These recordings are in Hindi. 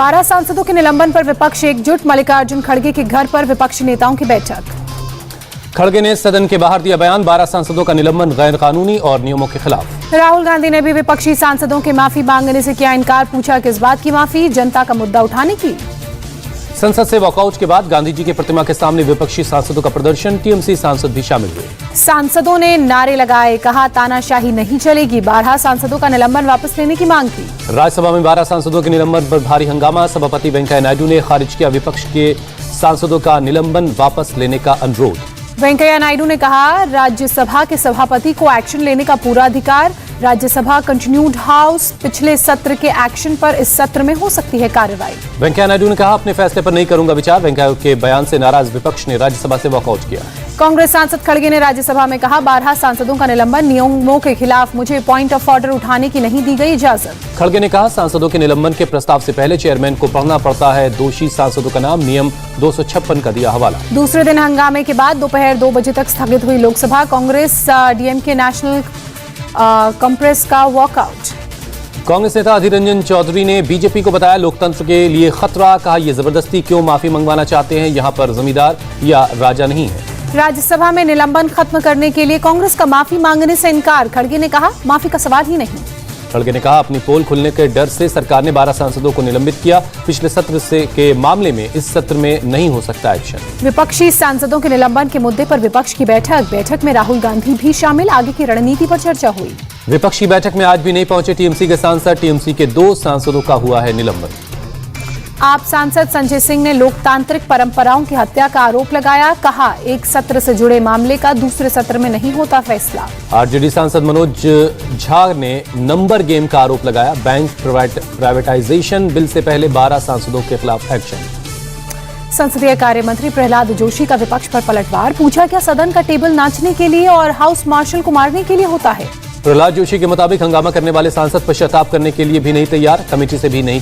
12 सांसदों के निलंबन पर विपक्ष एकजुट। मल्लिकार्जुन खड़गे के घर पर विपक्षी नेताओं की बैठक। खड़गे ने सदन के बाहर दिया बयान, 12 सांसदों का निलंबन गैर कानूनी और नियमों के खिलाफ। राहुल गांधी ने भी विपक्षी सांसदों के माफी मांगने से किया इनकार। पूछा किस बात की माफी, जनता का मुद्दा उठाने की। संसद से वॉकआउट के बाद गांधी जी की प्रतिमा के सामने विपक्षी सांसदों का प्रदर्शन, टीएमसी सांसद भी शामिल हुए। सांसदों ने नारे लगाए, कहा तानाशाही नहीं चलेगी। 12 सांसदों का निलंबन वापस लेने की मांग की। राज्यसभा में 12 सांसदों के निलंबन पर भारी हंगामा। सभापति वेंकैया नायडू ने खारिज किया विपक्ष के सांसदों का निलंबन वापस लेने का अनुरोध। वेंकैया नायडू ने कहा राज्यसभा के सभापति को एक्शन लेने का पूरा अधिकार। राज्यसभा कंटिन्यूड हाउस, पिछले सत्र के एक्शन पर इस सत्र में हो सकती है कार्रवाई। वेंकैया नायडू ने कहा अपने फैसले पर नहीं करूंगा विचार। वेंकैया के बयान से नाराज विपक्ष ने राज्यसभा से वॉकआउट किया। कांग्रेस सांसद खड़गे ने राज्यसभा में कहा 12 सांसदों का निलंबन नियमों के खिलाफ, मुझे पॉइंट ऑफ ऑर्डर उठाने की नहीं दी गई इजाजत। खड़गे ने कहा सांसदों के निलंबन के प्रस्ताव से पहले चेयरमैन को पढ़ना पड़ता है दोषी सांसदों का नाम, नियम 256 का दिया हवाला। दूसरे दिन हंगामे के बाद दोपहर 2 बजे तक स्थगित हुई Lok Sabha. Congress DMK national conference का वॉकआउट। कांग्रेस नेता अधीर रंजन चौधरी ने बीजेपी को बताया लोकतंत्र के लिए खतरा। कहा ये जबरदस्ती क्यों माफी मंगवाना चाहते हैं, यहाँ पर जमींदार या राजा नहीं है। राज्यसभा में निलंबन खत्म करने के लिए कांग्रेस का माफी मांगने से इनकार। खड़गे ने कहा माफी का सवाल ही नहीं। खड़गे ने कहा अपनी पोल खुलने के डर से सरकार ने 12 सांसदों को निलंबित किया। पिछले सत्र से के मामले में इस सत्र में नहीं हो सकता एक्शन। विपक्षी सांसदों के निलंबन के मुद्दे पर विपक्ष की बैठक में राहुल गांधी भी शामिल। आगे की रणनीति पर चर्चा हुई। विपक्षी बैठक में आज भी नहीं पहुंचे टीएमसी के सांसद। टीएमसी के 2 सांसदों का हुआ है निलंबन। आप सांसद संजय सिंह ने लोकतांत्रिक परंपराओं की हत्या का आरोप लगाया। कहा एक सत्र से जुड़े मामले का दूसरे सत्र में नहीं होता फैसला। आरजेडी सांसद मनोज झा ने नंबर गेम का आरोप लगाया। बैंक प्राइवेटाइजेशन बिल से पहले 12 सांसदों के खिलाफ एक्शन। संसदीय कार्य मंत्री प्रहलाद जोशी का विपक्ष पर पलटवार। पूछा क्या सदन का टेबल नाचने के लिए और हाउस मार्शल को मारने के लिए होता है। प्रहलाद जोशी के मुताबिक हंगामा करने वाले सांसद पश्चाताप करने के लिए भी नहीं तैयार। कमेटी से भी नहीं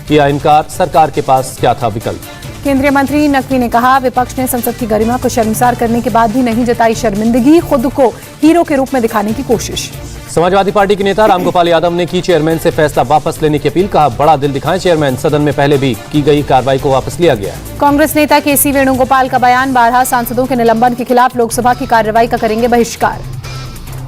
किया इनकार। सरकार के पास क्या था विकल्प। केंद्रीय मंत्री नकवी ने कहा विपक्ष ने संसद की गरिमा को शर्मसार करने के बाद भी नहीं जताई शर्मिंदगी, खुद को हीरो के रूप में दिखाने की कोशिश। समाजवादी पार्टी के नेता रामगोपाल यादव ने की चेयरमैन से फैसला वापस लेने की अपील। कहा बड़ा दिल दिखाएं चेयरमैन, सदन में पहले भी की गई कार्रवाई को वापस लिया गया। कांग्रेस नेता केसी वेणुगोपाल का बयान, 12 सांसदों के निलंबन के खिलाफ लोकसभा की कार्रवाई का करेंगे बहिष्कार।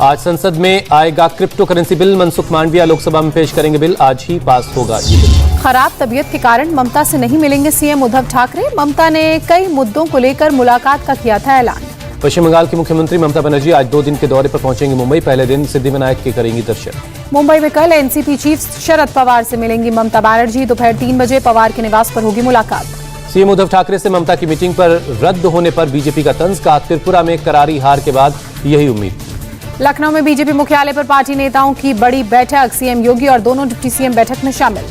आज संसद में आएगा crypto currency bill. Mansukh Mandaviya Lok Sabha में पेश करेंगे बिल। आज ही पास होगा ये बिल। खराब तबीयत के कारण ममता से नहीं मिलेंगे सीएम उद्धव ठाकरे। ममता ने कई मुद्दों को लेकर मुलाकात का किया था ऐलान। पश्चिम बंगाल की मुख्यमंत्री ममता बनर्जी आज 2 दिन के दौरे पर पहुंचेंगी मुंबई। पहले दिन सिद्धिविनायक के करेंगी दर्शन। मुंबई में कल एनसीपी चीफ शरद पवार से मिलेंगी ममता बनर्जी। दोपहर 3 बजे पवार के निवास पर होगी मुलाकात। सीएम उद्धव ठाकरे से ममता की मीटिंग पर रद्द होने पर बीजेपी का तंज। कहा त्रिपुरा में करारी हार के बाद यही उम्मीद। लखनऊ में बीजेपी मुख्यालय पर पार्टी नेताओं की बड़ी बैठक। सीएम योगी और दोनों डिप्टी सीएम बैठक में शामिल।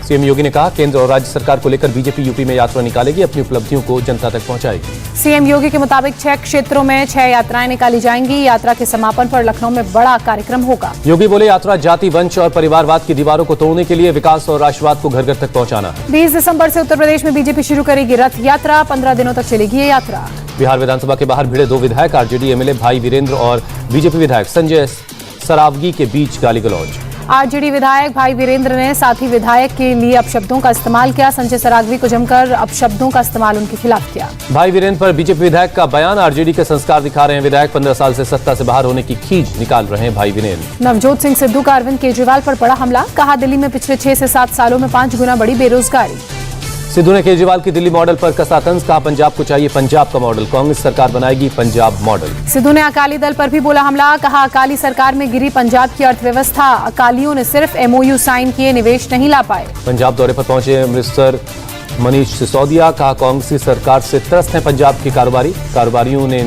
सीएम योगी ने कहा केंद्र और राज्य सरकार को लेकर बीजेपी यूपी में यात्रा निकालेगी, अपनी उपलब्धियों को जनता तक पहुंचाएगी। सीएम योगी के मुताबिक 6 क्षेत्रों में 6 यात्राएं निकाली जाएंगी। यात्रा के समापन पर लखनऊ में बड़ा कार्यक्रम होगा। योगी बोले यात्रा जाति, वंश और परिवारवाद की दीवारों को तोड़ने के लिए, विकास और राष्ट्रवाद को घर घर तक पहुंचाना है। 20 दिसंबर से उत्तर प्रदेश में बीजेपी शुरू करेगी रथ यात्रा। 15 दिनों तक चलेगी ये यात्रा। बिहार विधानसभा के बाहर भिड़े 2 विधायक। आरजेडी एमएलए भाई वीरेंद्र और बीजेपी विधायक संजय सरावगी के बीच गाली गलौज। आरजेडी विधायक भाई वीरेंद्र ने साथी विधायक के लिए अपशब्दों का इस्तेमाल किया। संजय सरावगी को जमकर अपशब्दों का इस्तेमाल उनके खिलाफ किया। भाई वीरेंद्र पर बीजेपी विधायक का बयान। आरजेडी के संस्कार दिखा रहे हैं विधायक। 15 साल से सत्ता से बाहर होने की खींच निकाल रहे हैं भाई वीरेंद्र। नवजोत सिंह सिद्धू का अरविंद केजरीवाल पर बड़ा हमला। कहा दिल्ली में पिछले 6 से 7 सालों में 5 गुना बढ़ी बेरोजगारी। सिद्धू ने केजरीवाल की दिल्ली मॉडल पर कसा तंज। कहा पंजाब को चाहिए पंजाब का मॉडल, कांग्रेस सरकार बनाएगी पंजाब मॉडल। सिद्धू ने अकाली दल पर भी बोला हमला। कहा अकाली सरकार में गिरी पंजाब की अर्थव्यवस्था। अकालियों ने सिर्फ एमओयू साइन किए, निवेश नहीं ला पाए। पंजाब दौरे पर पहुंचे अमृतसर मनीष सिसोदिया। कहा कांग्रेस की सरकार से त्रस्त है पंजाब के कारोबारियों ने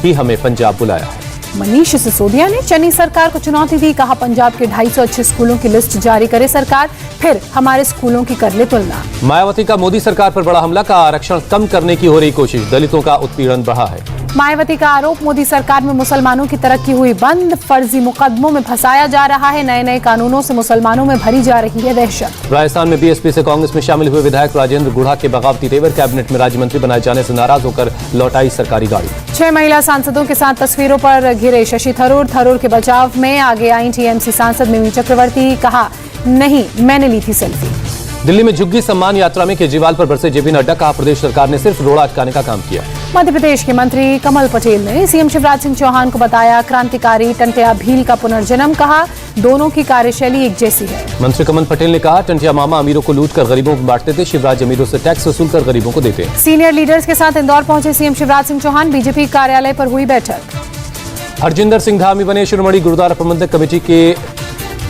ही हमें पंजाब बुलाया है। मनीष सिसोदिया ने चन्नी सरकार को चुनौती दी। कहा पंजाब के 250 अच्छे स्कूलों की लिस्ट जारी करे सरकार, फिर हमारे स्कूलों की कर ले तुलना। मायावती का मोदी सरकार पर बड़ा हमला। कहा आरक्षण कम करने की हो रही कोशिश, दलितों का उत्पीड़न बढ़ा है। मायावती का आरोप, मोदी सरकार में मुसलमानों की तरक्की हुई बंद, फर्जी मुकदमों में फंसाया जा रहा है, नए नए कानूनों से मुसलमानों में भरी जा रही है दहशत। राजस्थान में बीएसपी से कांग्रेस में शामिल हुए विधायक राजेंद्र गुढ़ा के बगावती तेवर। कैबिनेट में राज्य मंत्री बनाए जाने से नाराज होकर लौटाई सरकारी गाड़ी। 6 महिला सांसदों के साथ तस्वीरों पर घिरे शशि थरूर के बचाव में आगे आई टीएमसी सांसद मिमी चक्रवर्ती। कहा नहीं, मैंने ली थी सेल्फी। दिल्ली में झुग्गी सम्मान यात्रा में केजरीवाल पर बरसे जेपी नड्डा, कहा प्रदेश सरकार ने सिर्फ रोड़ा अटकाने का काम किया। मध्य प्रदेश के मंत्री कमल पटेल ने सीएम शिवराज सिंह चौहान को बताया क्रांतिकारी टंटिया भील का पुनर्जन्म, कहा दोनों की कार्यशैली एक जैसी है। मंत्री कमल पटेल ने कहा टंटिया मामा अमीरों को लूट कर गरीबों को बांटते थे, शिवराज अमीरों से टैक्स वसूल कर गरीबों को देते हैं। सीनियर लीडर्स के साथ इंदौर पहुंचे सीएम शिवराज सिंह चौहान, बीजेपी कार्यालय पर हुई बैठक। हरजिंदर सिंह धामी बने शिरोमणि गुरुद्वारा प्रबंधक कमेटी के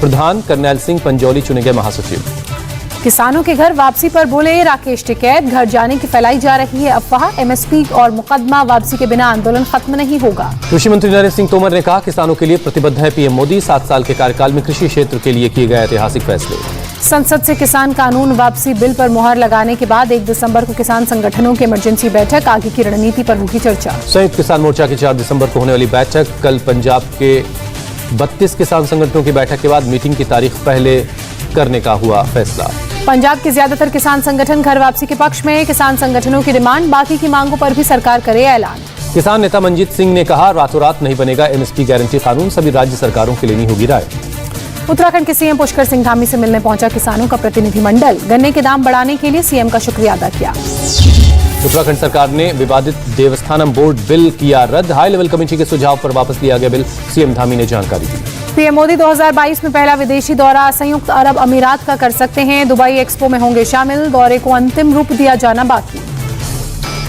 प्रधान, करनैल सिंह पंजौली चुने गए महासचिव। किसानों के घर वापसी पर बोले राकेश टिकैत, घर जाने की फैलाई जा रही है अफवाह, एमएसपी और मुकदमा वापसी के बिना आंदोलन खत्म नहीं होगा। कृषि मंत्री नरेंद्र सिंह तोमर ने कहा किसानों के लिए प्रतिबद्ध है पीएम मोदी, 7 साल के कार्यकाल में कृषि क्षेत्र के लिए किए गए ऐतिहासिक फैसले। संसद से किसान कानून वापसी बिल पर मुहर लगाने के बाद 1 दिसंबर को किसान संगठनों की इमरजेंसी बैठक, आगे की रणनीति पर होगी चर्चा। संयुक्त किसान मोर्चा की 4 दिसंबर को होने वाली बैठक, कल पंजाब के 32 किसान संगठनों की बैठक के बाद मीटिंग की तारीख पहले करने का हुआ फैसला। पंजाब के ज्यादातर किसान संगठन घर वापसी के पक्ष में, किसान संगठनों की डिमांड, बाकी की मांगों पर भी सरकार करे ऐलान। किसान नेता मंजीत सिंह ने कहा रातों रात नहीं बनेगा एमएसपी गारंटी कानून, सभी राज्य सरकारों की लेनी होगी राय। उत्तराखंड के सीएम पुष्कर सिंह धामी से मिलने पहुंचा किसानों का प्रतिनिधिमंडल, गन्ने के दाम बढ़ाने के लिए सीएम का शुक्रिया अदा किया। उत्तराखंड सरकार ने विवादित देवस्थानम बोर्ड बिल किया रद्द, हाई लेवल कमेटी के सुझाव पर वापस लिया गया बिल, सीएम धामी ने जानकारी दी। पीएम मोदी 2022 में पहला विदेशी दौरा संयुक्त अरब अमीरात का कर सकते हैं, दुबई एक्सपो में होंगे शामिल, दौरे को अंतिम रूप दिया जाना बाकी।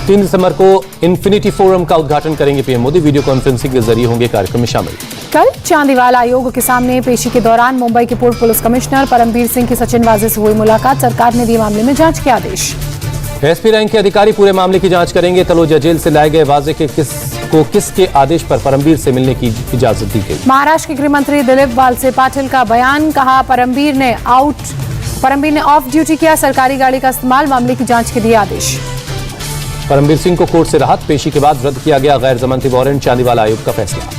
3 दिसंबर को इन्फिनिटी फोरम का उद्घाटन करेंगे पीएम मोदी, वीडियो कॉन्फ्रेंसिंग के जरिए होंगे कार्यक्रम में शामिल। कल चांदीवाल आयोग के सामने पेशी के दौरान मुंबई के पूर्व पुलिस कमिश्नर परमबीर सिंह की सचिन वाजे से हुई मुलाकात, सरकार ने दिए मामले में जांच के आदेश। एसपी रैंक के अधिकारी पूरे मामले की जांच करेंगे, तलोजा जेल से लाए गए वाजे के किसके आदेश पर परमबीर से मिलने की इजाजत दी गई। महाराष्ट्र के गृह मंत्री दिलीप वालसे पाटिल का बयान, कहा परमबीर ने ऑफ ड्यूटी किया, सरकारी गाड़ी का इस्तेमाल, मामले की जांच के दिए आदेश। परमबीर सिंह को कोर्ट से राहत, पेशी के बाद रद्द किया गया गैर जमानती वारंट, चांदीवाल आयोग का फैसला।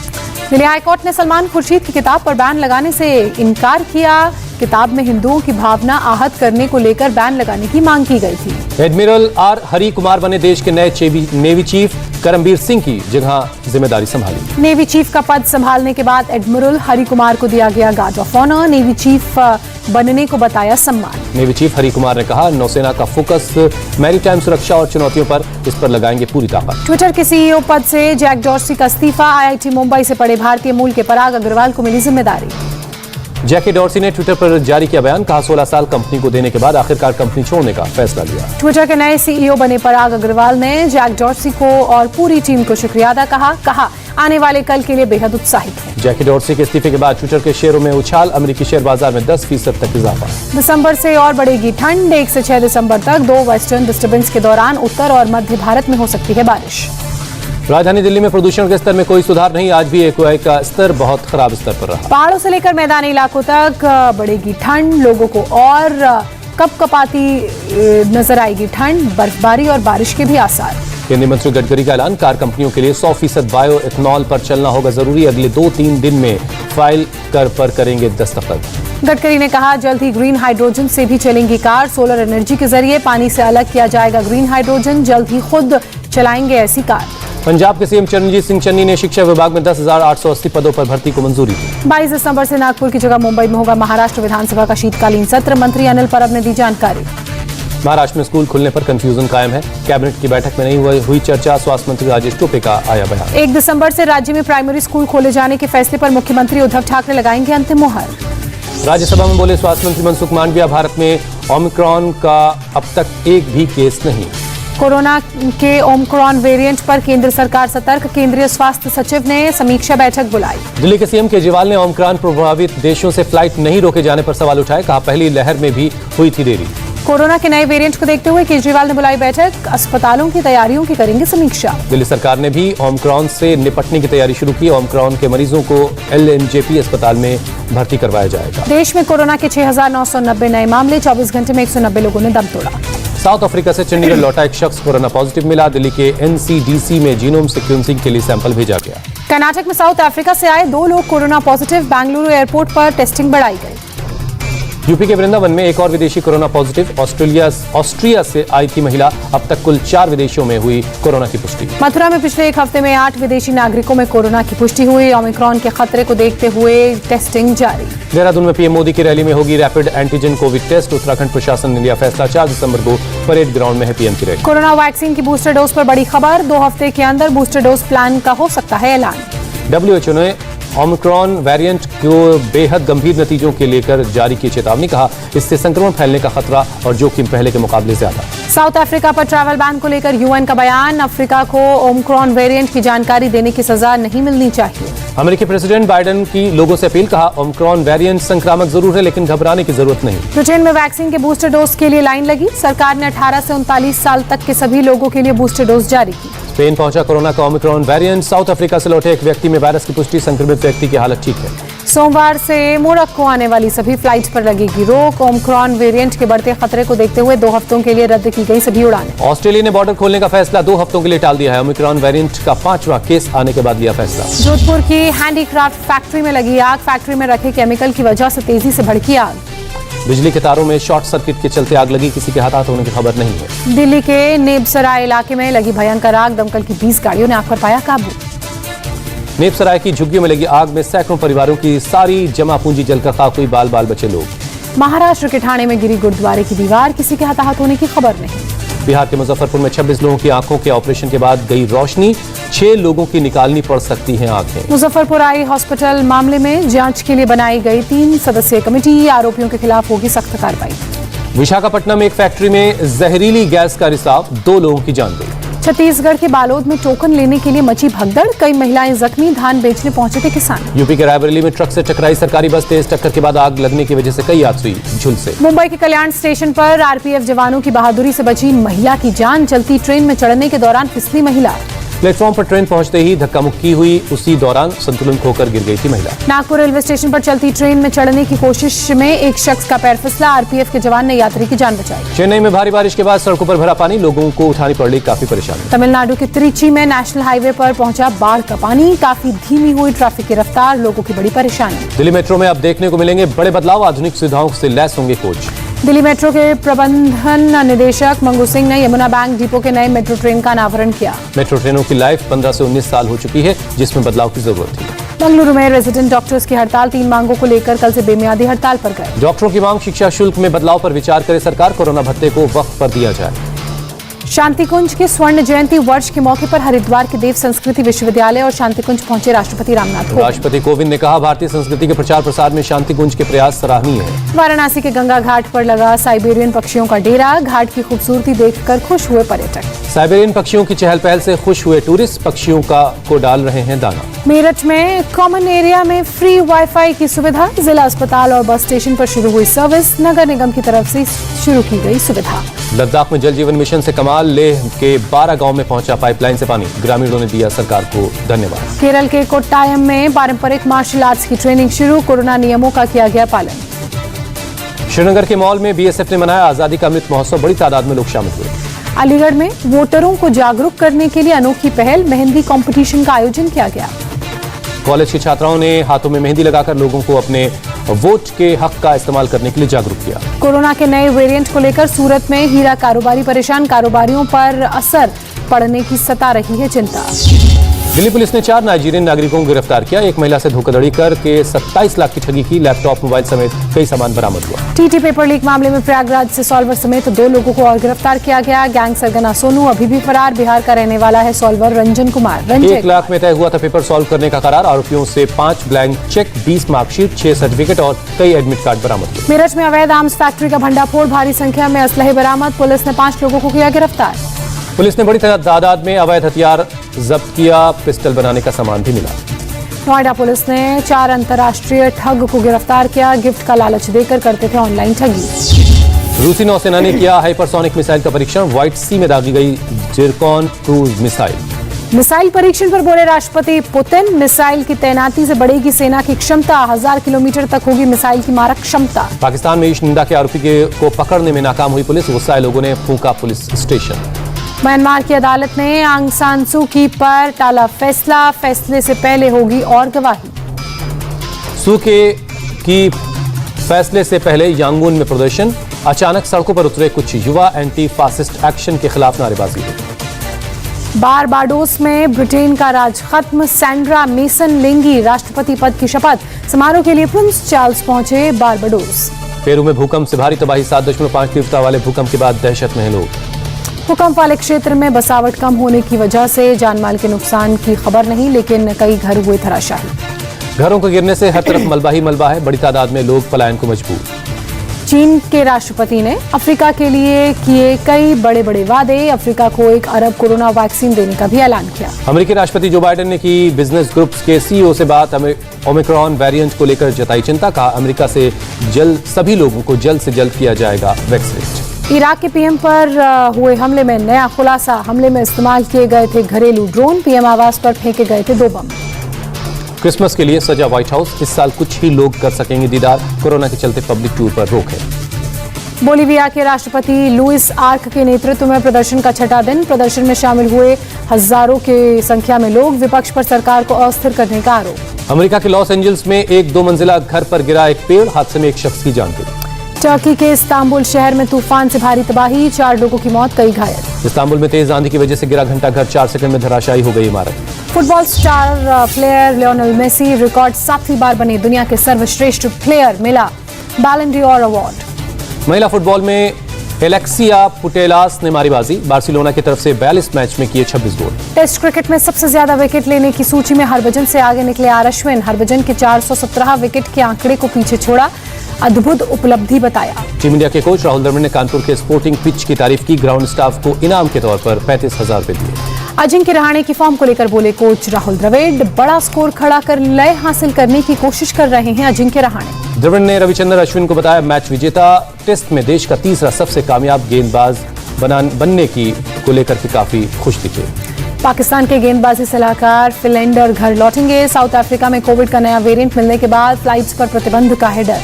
दिल्ली हाईकोर्ट ने सलमान खुर्शीद की किताब पर बैन लगाने से इनकार किया, किताब में हिंदुओं की भावना आहत करने को लेकर बैन लगाने की मांग की गई थी। एडमिरल आर हरी कुमार बने देश के नए नेवी चीफ, करमबीर सिंह की जगह जिम्मेदारी संभाली। नेवी चीफ का पद संभालने के बाद एडमिरल हरी कुमार को दिया गया guard of honour, navy chief बनने को बताया सम्मान। नेवी चीफ हरी कुमार ने कहा नौसेना का फोकस मैरीटाइम सुरक्षा और चुनौतियों पर, इस पर लगाएंगे पूरी ताकत। ट्विटर के सीईओ पद से जैक डॉर्सी का इस्तीफा, आईआईटी मुंबई से पढ़े भारतीय मूल के पराग अग्रवाल को मिली जिम्मेदारी। जैकी डॉर्सी ने ट्विटर पर जारी किया बयान, कहा 16 साल कंपनी को देने के बाद आखिरकार कंपनी छोड़ने का फैसला लिया। ट्विटर के नए सीईओ बने पराग अग्रवाल ने जैक डॉर्सी को और पूरी टीम को शुक्रिया अदा कहा आने वाले कल के लिए बेहद उत्साहित है। जैकी डॉर्सी के इस्तीफे के बाद ट्विटर के शेयरों में उछाल, अमेरिकी शेयर बाजार में 10% तक इजाफा। दिसंबर से और बढ़ेगी ठंड, 1 से 6 दिसंबर तक 2 वेस्टर्न डिस्टर्बेंस के दौरान उत्तर और मध्य भारत में हो सकती है बारिश। राजधानी दिल्ली में प्रदूषण के स्तर में कोई सुधार नहीं, आज भी एक्यूआई का स्तर बहुत खराब स्तर पर रहा। पहाड़ों से लेकर मैदानी इलाकों तक बढ़ेगी ठंड, लोगों को और कपकपाती नजर आएगी ठंड, बर्फबारी और बारिश के भी आसार। केंद्रीय मंत्री गडकरी का ऐलान, कार कंपनियों के लिए 100% बायो इथेनॉल पर चलना होगा जरूरी, अगले 2-3 दिन में फाइल पर करेंगे दस्तखत। गडकरी ने कहा जल्द ही ग्रीन हाइड्रोजन से भी चलेंगी कार, सोलर एनर्जी के जरिए पानी से अलग किया जाएगा ग्रीन हाइड्रोजन, जल्द ही खुद चलाएंगे ऐसी कार। पंजाब के सीएम चरणजीत सिंह चन्नी ने शिक्षा विभाग में 10,880 पदों पर भर्ती को मंजूरी दी। 22 दिसंबर से नागपुर की जगह मुंबई में होगा महाराष्ट्र विधानसभा का शीतकालीन सत्र, मंत्री अनिल परब ने दी जानकारी। महाराष्ट्र में स्कूल खुलने पर कंफ्यूजन कायम है, कैबिनेट की बैठक में नहीं हुई चर्चा, स्वास्थ्य मंत्री राजेश टोपे का आया बयान। 1 दिसंबर से राज्य में प्राइमरी स्कूल खोले जाने के फैसले पर मुख्यमंत्री उद्धव ठाकरे लगाएंगे अंतिम मुहर। राज्यसभा में बोले स्वास्थ्य मंत्री मनसुख मांडविया, भारत में ओमिक्रॉन का अब तक एक भी केस नहीं। कोरोना के ओमिक्रॉन वेरिएंट पर केंद्र सरकार सतर्क, केंद्रीय स्वास्थ्य सचिव ने समीक्षा बैठक बुलाई। दिल्ली के सीएम केजरीवाल ने ओमिक्रॉन प्रभावित देशों से फ्लाइट नहीं रोके जाने पर सवाल उठाए, कहा पहली लहर में भी हुई थी देरी। कोरोना के नए वेरिएंट को देखते हुए केजरीवाल ने बुलाई बैठक, अस्पतालों की तैयारियों की करेंगे समीक्षा। दिल्ली सरकार ने भी ओमिक्रॉन से निपटने की तैयारी शुरू की, ओमिक्रॉन के मरीजों को एलएनजेपी अस्पताल में भर्ती करवाया जाएगा। देश में कोरोना के 6,990 नए मामले, 24 घंटे में 190 लोगों ने दम तोड़ा। साउथ अफ्रीका से चंडीगढ़ लौटा एक शख्स कोरोना पॉजिटिव मिला, दिल्ली के एनसीडीसी में जीनोम सीक्वेंसिंग के लिए सैंपल भेजा गया। कर्नाटक में साउथ अफ्रीका से आए 2 लोग कोरोना पॉजिटिव, बेंगलुरु एयरपोर्ट पर टेस्टिंग बढ़ाई गई। यूपी के वृंदावन में एक और विदेशी कोरोना पॉजिटिव। ऑस्ट्रिया से आई थी महिला। अब तक कुल 4 विदेशियों में हुई कोरोना की पुष्टि। मथुरा में पिछले एक हफ्ते में 8 विदेशी नागरिकों में कोरोना की पुष्टि हुई। ओमिक्रॉन के खतरे को देखते हुए टेस्टिंग जारी। देहरादून में पीएम मोदी की रैली में होगी rapid antigen Covid test. Uttarakhand प्रशासन ने लिया फैसला। 4 दिसंबर को परेड ग्राउंड में है पीएम की रैली। कोरोना वैक्सीन की बूस्टर डोज पर बड़ी खबर। 2 हफ्ते के अंदर बूस्टर डोज प्लान का हो सकता है ऐलान। WHO ने ओमिक्रॉन वेरिएंट को बेहद गंभीर नतीजों के लेकर जारी की चेतावनी। कहा इससे संक्रमण फैलने का खतरा और जोखिम पहले के मुकाबले ज्यादा। साउथ अफ्रीका पर ट्रैवल बैन को लेकर यूएन का बयान। अफ्रीका को ओमिक्रॉन वेरिएंट की जानकारी देने की सजा नहीं मिलनी चाहिए। अमेरिकी प्रेसिडेंट बाइडेन की लोगों से अपील। कहा ओमिक्रॉन वेरिएंट संक्रामक जरूर है लेकिन घबराने की जरूरत नहीं। ब्रिटेन में वैक्सीन के बूस्टर डोज के लिए लाइन लगी। सरकार ने 18 से 39 साल तक के सभी लोगों के लिए बूस्टर डोज जारी की। स्पेन पहुंचा कोरोना का ओमिक्रॉन वेरिएंट। साउथ अफ्रीका से लौटे एक व्यक्ति में वायरस की पुष्टि। संक्रमित व्यक्ति की हालत ठीक है। सोमवार से मोरक्को आने वाली सभी फ्लाइट्स पर लगेगी रोक। ओमिक्रॉन वेरिएंट के बढ़ते खतरे को देखते हुए 2 हफ्तों के लिए रद्द की गई सभी उड़ानें। ऑस्ट्रेलिया ने बॉर्डर खोलने का फैसला 2 हफ्तों के लिए टाल दिया है। ओमिक्रॉन वेरिएंट का 5वां केस आने के बाद लिया फैसला। जोधपुर की हैंडीक्राफ्ट फैक्ट्री में लगी आग। फैक्ट्री में रखे केमिकल की वजह से तेजी से भड़की आग। बिजली के तारों में शॉर्ट सर्किट के चलते आग लगी। किसी के हताहत होने की खबर नहीं है। दिल्ली के नेबसराय इलाके में लगी भयंकर आग। दमकल की 20 गाड़ियों ने आग पर पाया काबू। नेबसराय की झुग्गियों में लगी आग में सैकड़ों परिवारों की सारी जमा पूंजी जलकर खाक हुई। बाल बाल बचे लोग। महाराष्ट्र के ठाणे में गिरी गुरुद्वारे की दीवार। किसी के हताहत होने की खबर नहीं। बिहार के मुजफ्फरपुर में 26 लोगों की आंखों के ऑपरेशन के बाद गई रोशनी। 6 लोगों की निकालनी पड़ सकती हैं आंखें। मुजफ्फरपुर आई हॉस्पिटल मामले में जांच के लिए बनाई गई 3 सदस्यीय कमेटी। आरोपियों के खिलाफ होगी सख्त कार्रवाई। विशाखापट्टनम में एक फैक्ट्री में जहरीली गैस का रिसाव। 2 लोगों की जान गई। छत्तीसगढ़ के बालोद में टोकन लेने के लिए मची भगदड़। कई महिलाएं जख्मी। धान बेचने पहुंचे थे किसान। यूपी के रायबरेली में ट्रक से टकराई सरकारी बस। तेज टक्कर के बाद आग लगने की वजह से कई यात्री झुलसे। मुंबई के कल्याण स्टेशन पर आरपीएफ जवानों की बहादुरी से बची महिला की जान। चलती ट्रेन में चढ़ने के दौरान फिसली महिला। प्लेटफॉर्म पर ट्रेन पहुंचते ही धक्का मुक्की हुई। उसी दौरान संतुलन खोकर गिर गई थी महिला। नागपुर रेलवे स्टेशन पर चलती ट्रेन में चढ़ने की कोशिश में एक शख्स का पैर फिसला। आरपीएफ के जवान ने यात्री की जान बचाई। चेन्नई में भारी बारिश के बाद सड़कों पर भरा पानी। लोगों को उठानी पड़ रही काफी परेशानी। तमिलनाडु के त्रिची में नेशनल हाईवे पर पहुंचा बाढ़ का पानी। काफी धीमी हुई ट्रैफिक की रफ्तार। लोगों की बड़ी परेशानी। दिल्ली मेट्रो में अब देखने को मिलेंगे बड़े बदलाव। आधुनिक सुविधाओं से लैस होंगे कोच। दिल्ली मेट्रो के प्रबंधन निदेशक मंगू सिंह ने यमुना बैंक डिपो के नए मेट्रो ट्रेन का अनावरण किया। मेट्रो ट्रेनों की लाइफ 15 से 19 साल हो चुकी है जिसमें बदलाव की जरूरत थी। बेंगलुरु में रेजिडेंट डॉक्टर्स की हड़ताल। 3 मांगों को लेकर कल से बेमियादी हड़ताल पर गए। डॉक्टरों की मांग शिक्षा शुल्क में बदलाव पर विचार करे सरकार। कोरोना भत्ते को वक्त पर दिया जाए। शांतिकुंज के स्वर्ण जयंती वर्ष के मौके पर हरिद्वार के देव संस्कृति विश्वविद्यालय और शांतिकुंज पहुंचे राष्ट्रपति रामनाथ कोविंद। राष्ट्रपति कोविंद ने कहा भारतीय संस्कृति के प्रचार प्रसार में शांतिकुंज के प्रयास सराहनीय है। वाराणसी के गंगा घाट पर लगा साइबेरियन पक्षियों का डेरा। घाट की खूबसूरती देखकर खुश हुए पर्यटक। साइबेरियन पक्षियों की चहल पहल से खुश हुए टूरिस्ट। पक्षियों को डाल रहे हैं दाना। मेरठ में कॉमन एरिया में फ्री वाईफाई की सुविधा। जिला अस्पताल और बस स्टेशन पर शुरू हुई सर्विस। नगर निगम की तरफ से शुरू की गई सुविधा। लद्दाख में जल जीवन मिशन से कमाल। लेह के 12 गांव में पहुंचा पाइपलाइन से पानी। ग्रामीणों ने दिया सरकार को धन्यवाद। केरल के कोट्टायम में पारंपरिक मार्शल आर्ट्स की ट्रेनिंग शुरू। कोरोना नियमों का किया गया पालन। श्रीनगर के मॉल में बीएसएफ ने मनाया आजादी का अमृत महोत्सव। बड़ी तादाद में लोग शामिल हुए। अलीगढ़ में वोटरों को जागरूक करने के लिए अनोखी पहल। मेहंदी कंपटीशन का आयोजन किया गया। कॉलेज की छात्राओं ने हाथों में मेहंदी लगाकर लोगों को अपने वोट के हक का इस्तेमाल करने के लिए जागरूक किया। कोरोना के नए वेरिएंट को लेकर सूरत में हीरा कारोबारी परेशान। कारोबारियों पर असर पड़ने की सता रही है चिंता। दिल्ली पुलिस ने 4 नाइजीरियन नागरिकों को गिरफ्तार किया। एक महिला से धोखाधड़ी करके 27 लाख की ठगी की। लैपटॉप मोबाइल समेत कई सामान बरामद हुआ। टीटी पेपर लीक मामले में प्रयागराज से सॉल्वर समेत 2 लोगों को और गिरफ्तार किया गया। गैंग सरगना सोनू अभी भी फरार। बिहार का रहने वाला है सॉल्वर रंजन कुमार। 1 लाख में तय हुआ था पेपर सॉल्व करने का करार। आरोपियों से 5 ब्लैंक चेक, 20 मार्कशीट, 6 सर्टिफिकेट और कई एडमिट कार्ड बरामद हुए। मेरठ में अवैध आर्म्स फैक्ट्री का भंडाफोड़। भारी संख्या में असलहे बरामद। पुलिस ने 5 लोगों को किया गिरफ्तार। पुलिस ने बड़ी तादाद में अवैध हथियार जब्त किया। पिस्टल बनाने का सामान भी मिला। नोएडा पुलिस ने 4 अंतर्राष्ट्रीय ठग को गिरफ्तार किया। गिफ्ट का लालच देकर करते थे ऑनलाइन ठगी। रूसी नौसेना ने किया हाइपरसोनिक मिसाइल का परीक्षण। व्हाइट सी में दागी गई जिरकॉन क्रूज मिसाइल। मिसाइल परीक्षण पर बोले राष्ट्रपति पुतिन। मिसाइल की तैनाती से बढ़ेगी सेना की क्षमता। 1000 किलोमीटर तक होगी मिसाइल की मारक क्षमता। पाकिस्तान में ईश निंदा के आरोपी को पकड़ने में नाकाम हुई पुलिस। गुस्साए लोगों ने फूंका पुलिस स्टेशन। म्यांमार की अदालत ने आंग सान सू की पर टाला फैसला। फैसले से पहले होगी और गवाही। सू की फैसले से पहले यांगून में प्रदर्शन, अचानक सड़कों पर उतरे कुछ युवा, एंटी फासिस्ट एक्शन के खिलाफ नारेबाजी हुई। बारबाडोस में ब्रिटेन का राज खत्म, सैंड्रा मेसन लेंगी राष्ट्रपति पद की शपथ। समारोह के लिए प्रिंस चार्ल्स पहुंचे बारबाडोस। पेरू में भूकंप से भारी तबाही, 7.5 तीव्रता वाले भूकंप के बाद दहशत में हैं लोग। भूकंप वाले क्षेत्र में बसावट कम होने की वजह से जानमाल के नुकसान की खबर नहीं, लेकिन कई घर हुए धराशायी। घरों के गिरने से हर तरफ मलबा ही मलबा है, बड़ी तादाद में लोग पलायन को मजबूर। चीन के राष्ट्रपति ने अफ्रीका के लिए किए कई बड़े बड़े वादे, अफ्रीका को 1 अरब कोरोना वैक्सीन देने का भी ऐलान किया। अमेरिकी राष्ट्रपति जो बाइडेन ने की बिजनेस ग्रुप्स के सीईओ से बात, ओमिक्रॉन वेरिएंट को लेकर जताई चिंता, कहा अमेरिका से जल्द सभी लोगों को जल्द से जल्द किया जाएगा वैक्सीनेट। इराक के पीएम पर हुए हमले में नया खुलासा, हमले में इस्तेमाल किए गए थे घरेलू ड्रोन, पीएम आवास पर फेंके गए थे 2 बम। क्रिसमस के लिए सजा व्हाइट हाउस, इस साल कुछ ही लोग कर सकेंगे दीदार, कोरोना के चलते पब्लिक टूर पर रोक है। बोलीविया के राष्ट्रपति लुइस आर्क के नेतृत्व में प्रदर्शन का छठा दिन, प्रदर्शन में शामिल हुए हजारों की संख्या में लोग, विपक्ष पर सरकार को अस्थिर करने का आरोप। अमेरिका के लॉस एंजल्स में एक 2 मंजिला घर पर गिरा एक पेड़, हादसे में एक शख्स की जान गई। टर्की के इस्तांबुल शहर में तूफान से भारी तबाही, 4 लोगों की मौत, कई घायल। इस्तांबुल में तेज आंधी की वजह से गिरा घंटा घर, 4 सेकंड में धराशायी हो गई इमारत। Football star player Lionel Messi record 7वीं बार बने दुनिया के सर्वश्रेष्ठ प्लेयर, मिला बैलन डी'ओर अवार्ड। महिला फुटबॉल में एलेक्सिया पुटेलास ने मारी बाजी, बार्सिलोना की तरफ से 42 मैच में किए 26 गोल। टेस्ट क्रिकेट में सबसे ज्यादा विकेट लेने की सूची में हरभजन से आगे निकले आर अश्विन, हरभजन के 417 विकेट के आंकड़े को पीछे छोड़ा, अद्भुत उपलब्धि बताया। टीम इंडिया के कोच राहुल द्रविड़ ने कानपुर के स्पोर्टिंग पिच की तारीफ की, ग्राउंड स्टाफ को इनाम के तौर पर 35,000 रुपए दिए। अजिंक्य रहाणे की फॉर्म को लेकर बोले कोच राहुल द्रविड़, बड़ा स्कोर खड़ा कर लय हासिल करने की कोशिश कर रहे हैं अजिंक्य रहाणे। द्रविड़ ने रविचंद्रन अश्विन को बताया मैच विजेता, टेस्ट में देश का तीसरा सबसे कामयाब गेंदबाज बनने की को लेकर के काफी खुश दिखे। पाकिस्तान के गेंदबाजी सलाहकार फिलेंडर घर लौटेंगे, साउथ अफ्रीका में कोविड का नया वेरिएंट मिलने के बाद फ्लाइट्स पर प्रतिबंध का है डर।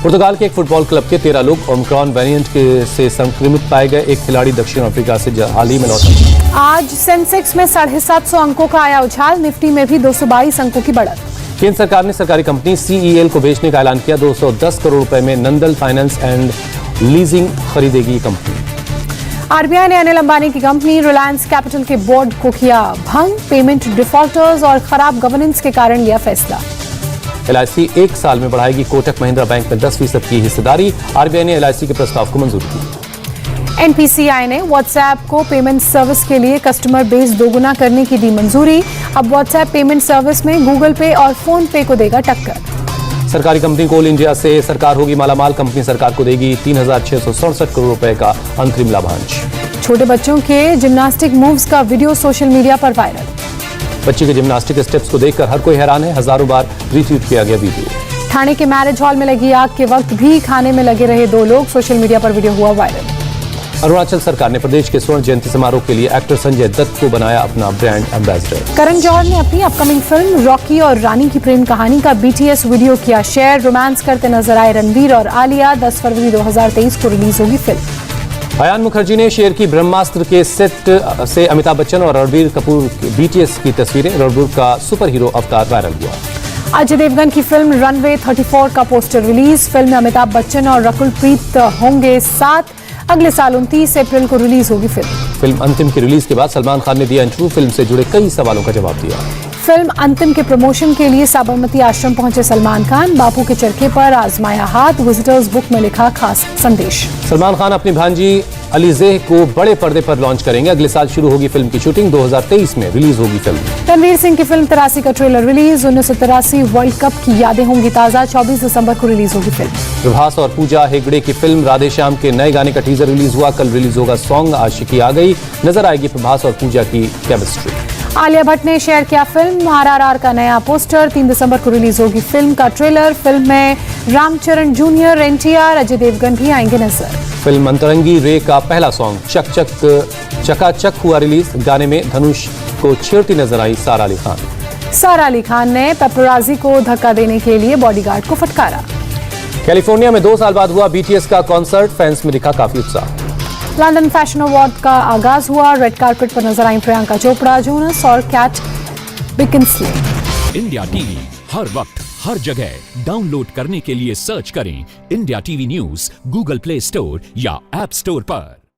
पुर्तगाल के एक फुटबॉल क्लब के 13 लोग ओमिक्रॉन वेरिएंट से संक्रमित पाए गए, एक खिलाड़ी दक्षिण अफ्रीका से हाल ही में लौटा। आज सेंसेक्स में 750 अंकों का आया उछाल, निफ्टी में भी 222 अंकों की बढ़त। केंद्र सरकार ने सरकारी कंपनी सीईएल को बेचने का ऐलान किया, 210 करोड़ रुपए में नंदल फाइनेंस एंड लीजिंग खरीदेगी कंपनी। आरबीआई ने अनिल अंबानी की कंपनी रिलायंस कैपिटल के बोर्ड को किया भंग, पेमेंट डिफॉल्टर्स और खराब गवर्नेंस के कारण लिया फैसला। एलआईसी 1 साल में बढ़ाएगी कोटक महिंद्रा बैंक में 10% की हिस्सेदारी, आरबीआई ने एलआईसी के प्रस्ताव को मंजूरी दी। एनपीसीआई ने व्हाट्सएप को पेमेंट सर्विस के लिए कस्टमर बेस दोगुना करने की दी मंजूरी, अब व्हाट्सएप पेमेंट सर्विस में गूगल पे और फोन पे को देगा टक्कर। सरकारी कंपनी कोल इंडिया से सरकार होगी मालामाल, कंपनी सरकार को देगी 3,667 करोड़ रुपए का अंतरिम लाभांश। छोटे बच्चों के जिम्नास्टिक मूव्स का वीडियो सोशल मीडिया पर वायरल। बच्ची के जिम्नास्टिक स्टेप्स को देखकर हर कोई हैरान है, हजारों बार रीट्वीट किया गया वीडियो। ठाणे के मैरिज हॉल में लगी आग के वक्त भी खाने में लगे रहे 2 लोग, सोशल मीडिया पर वीडियो हुआ वायरल। अरुणाचल सरकार ने प्रदेश के स्वर्ण जयंती समारोह के लिए एक्टर संजय दत्त को बनाया अपना ब्रांड एम्बेसडर। करण जौहर ने अपनी अपकमिंग फिल्म रॉकी और रानी की प्रेम कहानी का बीटीएस वीडियो किया शेयर, रोमांस करते नजर आए रणवीर और आलिया, 10 फरवरी 2023 को रिलीज होगी फिल्म। अयान मुखर्जी ने शेयर की ब्रह्मास्त्र के सेट से अमिताभ बच्चन और रणबीर कपूर बीटीएस की तस्वीरें, रणबीर का सुपर हीरो अवतार वायरल हुआ। अजय देवगन की फिल्म रनवे 34 का पोस्टर रिलीज, फिल्म में अमिताभ बच्चन और रकुल प्रीत होंगे साथ, अगले साल 29 अप्रैल को रिलीज होगी फिल्म अंतिम की रिलीज के बाद सलमान खान ने दिया इंटरव्यू, फिल्म से जुड़े कई सवालों का जवाब दिया। फिल्म अंतिम के प्रमोशन के लिए साबरमती आश्रम पहुंचे सलमान खान, बापू के चरखे पर आजमाया हाथ, विजिटर्स बुक में लिखा खास संदेश। सलमान खान अपनी भांजी अलीजेह को बड़े पर्दे पर लॉन्च करेंगे, अगले साल शुरू होगी फिल्म की शूटिंग, 2023 में रिलीज होगी फिल्म। रणवीर सिंह की फिल्म 83 का ट्रेलर रिलीज, 1983 वर्ल्ड कप की यादें होंगी ताजा, 24 दिसंबर को रिलीज होगी फिल्म। प्रभास और पूजा हेगड़े की फिल्म राधे श्याम के नए गाने का टीजर रिलीज हुआ, कल रिलीज होगा सॉन्ग आशिकी आ गई, नजर आएगी प्रभास और पूजा की केमिस्ट्री। आलिया भट्ट ने शेयर किया फिल्म आरआरआर का नया पोस्टर, 3 दिसंबर को रिलीज होगी फिल्म का ट्रेलर, फिल्म में रामचरण जूनियर, एनटीआर, अजय देवगन भी आएंगे नजर। फिल्म अंतरंगी रे का पहला सॉन्ग चकाचक हुआ रिलीज, गाने में धनुष को छेड़ती नजर आई सारा अली खान। सारा अली खान ने पेपराजी को धक्का देने के लिए बॉडीगार्ड को फटकारा। कैलिफोर्निया में 2 साल बाद हुआ बीटीएस का कॉन्सर्ट, फैंस में दिखा काफी उत्साह। लंदन फैशन अवार्ड का आगाज हुआ, रेड कार्पेट पर नजर आई प्रियंका चोपड़ा, जोनस और कैट बिकिंसले। इंडिया टीवी हर वक्त हर जगह डाउनलोड करने के लिए सर्च करें India TV news Google play store या ऐप स्टोर पर।